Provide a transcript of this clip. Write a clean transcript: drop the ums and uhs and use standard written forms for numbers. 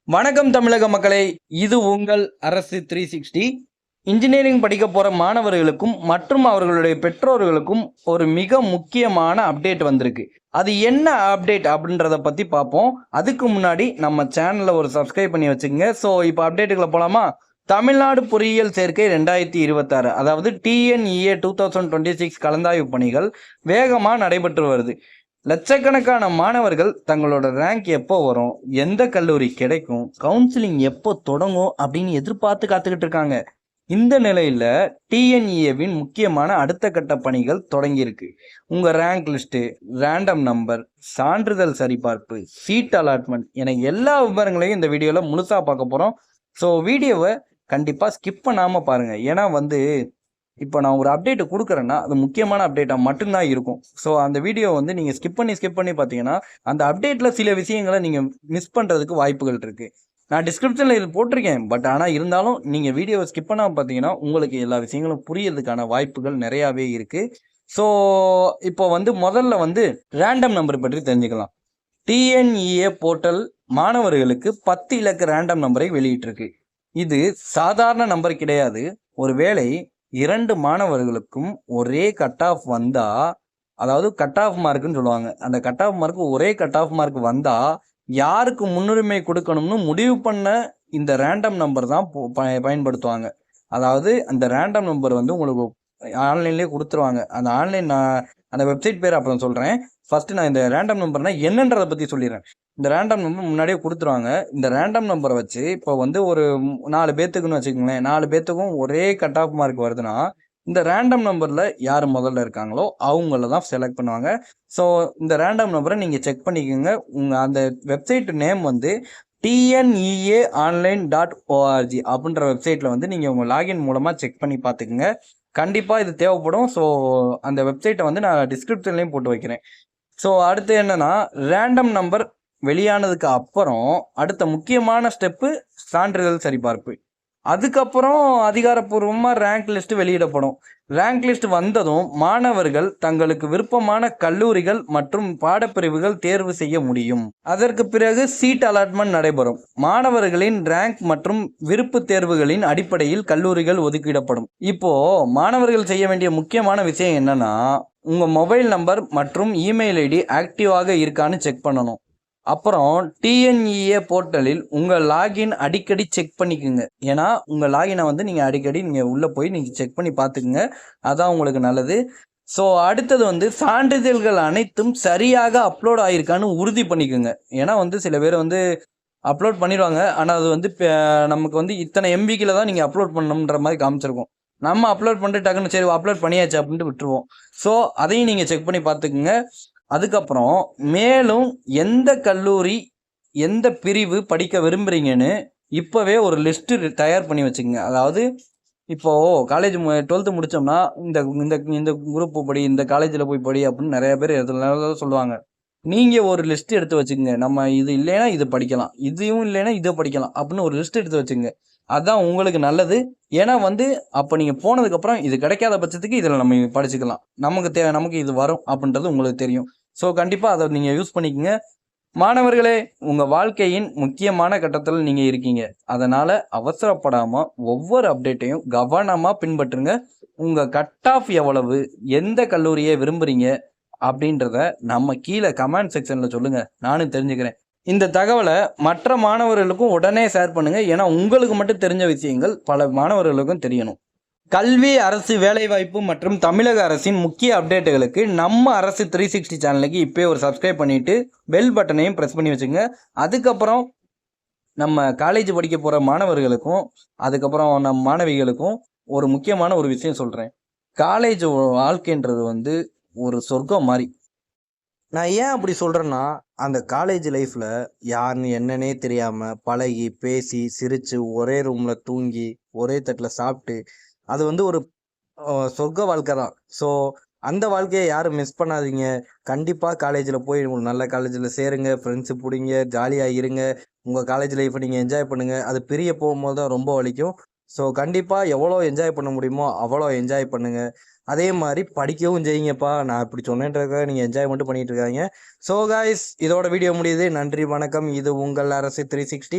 வணக்கம் தமிழக மக்களே, இது உங்கள் அரசு 360. இன்ஜினியரிங் படிக்க போற மாணவர்களுக்கும் மற்றும் அவர்களுடைய பெற்றோர்களுக்கும் ஒரு மிக முக்கியமான அப்டேட் வந்திருக்கு. அது என்ன அப்டேட் அப்படின்றத பத்தி பார்ப்போம். அதுக்கு முன்னாடி நம்ம சேனலை ஒரு சப்ஸ்கிரைப் பண்ணி வச்சுக்கோங்க. ஸோ இப்போ அப்டேட்டுக்குள்ள போலாமா? தமிழ்நாடு பொறியியல் சேர்க்கை 2026, அதாவது டிஎன்இஏ 2026 கலந்தாய்வு பணிகள் வேகமாக நடைபெற்று வருது. லட்சக்கணக்கான மாணவர்கள் தங்களோட ரேங்க் எப்போ வரும், எந்த கல்லூரி கிடைக்கும், கவுன்சிலிங் எப்போ தொடங்கும் அப்படின்னு எதிர்பார்த்து காத்துக்கிட்டு இருக்காங்க. இந்த நிலையில டிஎன்இஏவின் முக்கியமான அடுத்த கட்ட பணிகள் தொடங்கியிருக்கு. உங்க ரேங்க் லிஸ்ட்டு, ரேண்டம் நம்பர், சான்றிதழ் சரிபார்ப்பு, சீட் அலாட்மெண்ட் என எல்லா விவரங்களையும் இந்த வீடியோவில் முழுசாக பார்க்க போகிறோம். ஸோ வீடியோவை கண்டிப்பாக ஸ்கிப் பண்ணாமல் பாருங்கள். ஏன்னா இப்போ நான் ஒரு அப்டேட் கொடுக்குறேன்னா அது முக்கியமான அப்டேட்டாக மட்டும்தான் இருக்கும். ஸோ அந்த வீடியோ நீங்கள் ஸ்கிப் பண்ணி பார்த்தீங்கன்னா அந்த அப்டேட்டில் சில விஷயங்களை நீங்கள் மிஸ் பண்ணுறதுக்கு வாய்ப்புகள் இருக்குது. நான் டிஸ்கிரிப்ஷனில் இது போட்டிருக்கேன், பட் ஆனால் இருந்தாலும் நீங்கள் வீடியோவை ஸ்கிப் பண்ணாமல் பார்த்தீங்கன்னா உங்களுக்கு எல்லா விஷயங்களும் புரியறதுக்கான வாய்ப்புகள் நிறையாவே இருக்குது. ஸோ இப்போ முதல்ல ரேண்டம் நம்பர் பற்றி தெரிஞ்சுக்கலாம். டிஎன்இஏ போர்ட்டல் மாணவர்களுக்கு 10 இலக்க ரேண்டம் நம்பரை வெளியிட்டிருக்கு. இது சாதாரண நம்பர் கிடையாது. ஒருவேளை 2 மாணவர்களுக்கும் ஒரே கட் ஆஃப் வந்தா, அதாவது கட் ஆஃப் மார்க்குன்னு சொல்லுவாங்க, அந்த கட் ஆஃப் மார்க் ஒரே கட் ஆஃப் மார்க் வந்தா யாருக்கு முன்னுரிமை கொடுக்கணும்னு முடிவு பண்ண இந்த ரேண்டம் நம்பர் தான் பயன்படுத்துவாங்க. அதாவது அந்த ரேண்டம் நம்பர் உங்களுக்கு ஆன்லைன்லேயே கொடுத்துருவாங்க. அந்த அந்த வெப்சைட் பேர் அப்புறம் சொல்கிறேன். ஃபஸ்ட்டு நான் இந்த ரேண்டம் நம்பர்னா என்னன்றதை பற்றி சொல்லிடுறேன். இந்த ரேண்டம் நம்பர் முன்னாடியே கொடுத்துருவாங்க. இந்த ரேண்டம் நம்பரை வச்சு இப்போ ஒரு 4 பேர்த்துக்குன்னு வச்சுக்கோங்களேன், 4 பேர்த்துக்கும் ஒரே கட் ஆஃப் மார்க் வருதுன்னா இந்த ரேண்டம் நம்பரில் யார் முதல்ல இருக்காங்களோ அவங்கள தான் செலக்ட் பண்ணுவாங்க. ஸோ இந்த ரேண்டம் நம்பரை நீங்கள் செக் பண்ணிக்கோங்க. உங்கள் அந்த வெப்சைட் நேம் TNEAonline.org அப்படின்ற வெப்சைட்டில் நீங்கள் உங்கள் லாகின் மூலமாக செக் பண்ணி பார்த்துக்குங்க. கண்டிப்பாக இது தேவைப்படும். ஸோ அந்த வெப்சைட்டை நான் டிஸ்கிரிப்ஷன்லேயும் போட்டு வைக்கிறேன். ஸோ அடுத்து என்னன்னா, ரேண்டம் நம்பர் வெளியானதுக்கு அப்புறம் அடுத்த முக்கியமான ஸ்டெப்பு சான்றிதழ் சரிபார்ப்பு. அதுக்கப்புறம் அதிகாரப்பூர்வமாக ரேங்க் லிஸ்ட் வெளியிடப்படும். ரேங்க் லிஸ்ட் வந்ததும் மாணவர்கள் தங்களுக்கு விருப்பமான கல்லூரிகள் மற்றும் பாடப்பிரிவுகள் தேர்வு செய்ய முடியும். அதற்கு பிறகு சீட் அலாட்மெண்ட் நடைபெறும். மாணவர்களின் ரேங்க் மற்றும் விருப்பு தேர்வுகளின் அடிப்படையில் கல்லூரிகள் ஒதுக்கிடப்படும். இப்போ மாணவர்கள் செய்ய வேண்டிய முக்கியமான விஷயம் என்னன்னா, உங்க மொபைல் நம்பர் மற்றும் இமெயில் ஐடி ஆக்டிவாக இருக்கான்னு செக் பண்ணணும். அப்புறம் டிஎன்இஏ போர்ட்டலில் உங்கள் லாகின் அடிக்கடி செக் பண்ணிக்கோங்க. ஏன்னா உங்கள் லாகினை நீங்கள் அடிக்கடி உள்ளே போய் நீங்கள் செக் பண்ணி பார்த்துக்குங்க. அதான் உங்களுக்கு நல்லது. ஸோ அடுத்தது சான்றிதழ்கள் அனைத்தும் சரியாக அப்லோட் ஆகிருக்கான்னு உறுதி பண்ணிக்கோங்க. ஏன்னா சில பேர் அப்லோட் பண்ணிடுவாங்க, ஆனால் அது நமக்கு இத்தனை எம்பிக்கில் தான் நீங்கள் அப்லோட் பண்ணணுன்ற மாதிரி காமிச்சிருக்கோம். நம்ம அப்லோட் பண்ணிட்டு டக்குன்னு சரி அப்லோட் பண்ணியாச்சு அப்படின்ட்டு விட்டுருவோம். ஸோ அதையும் நீங்கள் செக் பண்ணி பார்த்துக்குங்க. அதுக்கப்புறம் மேலும் எந்த கல்லூரி எந்த பிரிவு படிக்க விரும்புகிறீங்கன்னு இப்போவே ஒரு லிஸ்ட்டு தயார் பண்ணி வச்சுக்கோங்க. அதாவது இப்போது காலேஜ் 12th முடித்தோம்னா இந்த இந்த இந்த குரூப்பு படி, இந்த காலேஜில் போய் படி அப்படின்னு நிறைய பேர் எதுனால சொல்லுவாங்க. நீங்கள் ஒரு லிஸ்ட் எடுத்து வச்சுக்கோங்க. நம்ம இது இல்லைன்னா இது படிக்கலாம், இதுவும் இல்லைன்னா இதை படிக்கலாம் அப்படின்னு ஒரு லிஸ்ட் எடுத்து வச்சுங்க. அதுதான் உங்களுக்கு நல்லது. ஏன்னா அப்போ நீங்கள் போனதுக்கப்புறம் இது கிடைக்காத பட்சத்துக்கு இதில் நம்ம படிச்சுக்கலாம். நமக்கு இது வரும் அப்படின்றது உங்களுக்கு தெரியும். ஸோ கண்டிப்பாக அதை நீங்கள் யூஸ் பண்ணிக்கோங்க. மாணவர்களே, உங்கள் வாழ்க்கையின் முக்கியமான கட்டத்தில் நீங்கள் இருக்கீங்க. அதனால் அவசரப்படாமல் ஒவ்வொரு அப்டேட்டையும் கவனமாக பின்பற்றுங்க. உங்கள் கட் ஆஃப் எவ்வளவு, எந்த கல்லூரியை விரும்புகிறீங்க அப்படின்றத நம்ம கீழே கமெண்ட் செக்ஷனில் சொல்லுங்கள், நானும் தெரிஞ்சுக்கிறேன். இந்த தகவலை மற்ற மாணவர்களுக்கும் உடனே ஷேர் பண்ணுங்கள். ஏன்னா உங்களுக்கு மட்டும் தெரிஞ்ச விஷயங்கள் பல மாணவர்களுக்கும் தெரியணும். கல்வி, அரசு, வேலைவாய்ப்பு மற்றும் தமிழக அரசின் முக்கிய அப்டேட்டுகளுக்கு நம்ம அரசு 360 சேனலுக்கு இப்போ ஒரு சப்ஸ்கிரைப் பண்ணிவிட்டு பெல் பட்டனையும் ப்ரெஸ் பண்ணி வச்சுங்க. அதுக்கப்புறம் நம்ம காலேஜ் படிக்க போகிற மாணவர்களுக்கும் அதுக்கப்புறம் நம்ம மாணவிகளுக்கும் ஒரு முக்கியமான ஒரு விஷயம் சொல்கிறேன். காலேஜ் வாழ்க்கைன்றது ஒரு சொர்க்கம் மாதிரி. நான் ஏன் அப்படி சொல்கிறேன்னா, அந்த காலேஜ் லைஃப்பில் யாருன்னு என்னன்னே தெரியாமல் பழகி பேசி சிரித்து ஒரே ரூமில் தூங்கி ஒரே தட்டில் சாப்பிட்டு அது ஒரு சொர்க்க வாழ்க்கை தான். ஸோ அந்த வாழ்க்கையை யாரும் மிஸ் பண்ணாதீங்க. கண்டிப்பாக காலேஜில் போய் ஒரு நல்ல காலேஜில் சேருங்க, ஃப்ரெண்ட்ஸு பிடிங்க, ஜாலியாக இருங்க, உங்கள் காலேஜ் லைஃப்பை நீங்கள் என்ஜாய் பண்ணுங்கள். அது பிரிய போகும்போது தான் ரொம்ப வலிக்கும். ஸோ கண்டிப்பாக எவ்வளோ என்ஜாய் பண்ண முடியுமோ அவ்வளோ என்ஜாய் பண்ணுங்கள். அதே மாதிரி படிக்கவும் செய்யுங்கப்பா. நான் இப்படி சொன்னேன்றதுக்காக நீங்கள் என்ஜாய் மட்டும் பண்ணிகிட்டு இருக்காங்க. ஸோ காய்ஸ், இதோட வீடியோ முடியுது. நன்றி, வணக்கம். இது உங்கள் அரசு 360.